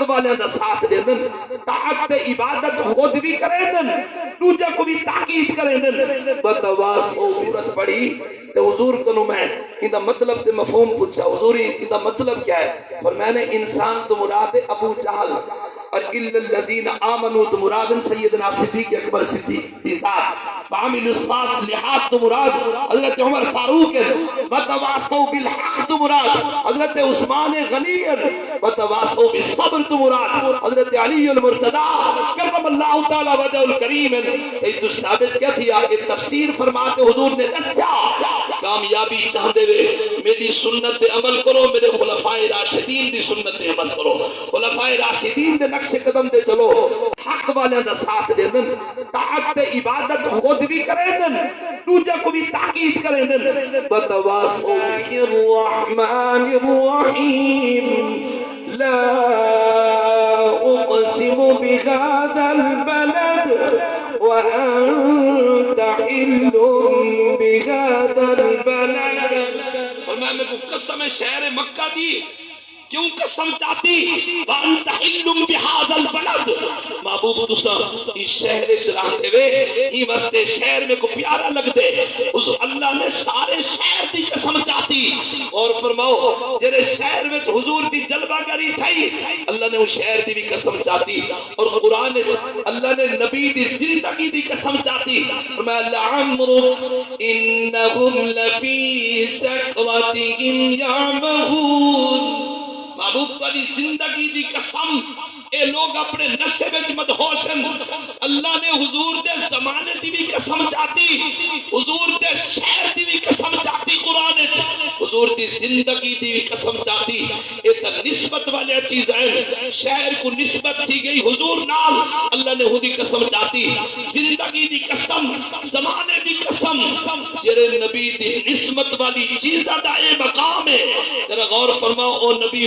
حق والے دا ساتھ دے دن، طاعت عبادت خود بھی کرے دن، دوجہ کو بھی تاکید کرے دن۔ بتواسو سورت پڑھی تو حضور کنو میں اندہ مطلب تے مفہوم پوچھا، حضوری اندہ مطلب کیا ہے؟ اور میں نے انسان تو مراد ابو جہل اور اِلَّا الَّذِينَ آمَنُوا تو مراد سیدنا صدیق اکبر صدیق ذات، وعملوا الصالحات تو مراد حضرت عمر فاروق، وتواصوا بالحق تو مراد حضرت عثمان غنی، وتواصوا بالصبر تو مراد حضرت علی المرتضی کرم اللہ تعالی وجہ الکریم۔ ایک تو ثابت کیا تھی آگے تفسیر فرماتے حضور نے دسیا کامیابی چاہتے ہوئے میری سنت پہ عمل کرو، میرے خلفائے راشدین دی سنت پہ عمل کرو، خلفائے راشدین دے نقش قدم دے چلو، حق والے دا ساتھ دے دن، طاعت عبادت خود بھی کرے دن، دوجہ کو بھی تاکید کرے دن۔ وتواصوا بالرحمن الرحیم لا اقسم بهذا البلد وانت حل بهذا البلد۔ فرمایا میں کو قسم شہر مکہ دی، کیوں قسم چاہتی؟ وَأَنْتَ حِلٌّ بِهَذَا الْبَلَدِ، محبوب تسا اس شہر چلاتے ہوئے ہی وستے شہر میں کو پیارا لگ دے۔ اللہ نے سارے شہر دی قسم چاہتی، اور فرماؤ جنہیں شہر میں حضور دی جلوہ گری تھی اللہ نے اس شہر دی بھی قسم چاہتی، اور قرآن اللہ نے نبی دی زندگی دی قسم چاہتی۔ فرمایا لَعَمْرُكَ إِنَّهُمْ لَفِي سَكْرَتِهِمْ يَعْمَهُونَ۔ محبوب تاری زندگی دی قسم، اے لوگ اپنے نشے وچ مدہوشن، اللہ نے حضور دے زمانے دی بھی قسم چاہتی، حضور دے شہر دی بھی قسم چاہتی، قرآن حضور دی زندگی دی بھی قسم چاہتی۔ اے تا نسبت والے چیز ہیں، شہر کو نسبت تھی گئی حضور نال، اللہ نے خودی قسم چاہتی، زندگی دی قسم، زمانے دی قسم، جرے نبی دی نسبت والی چیزہ دا اے مقام ہے۔ ذرا غور فرماؤ او نبی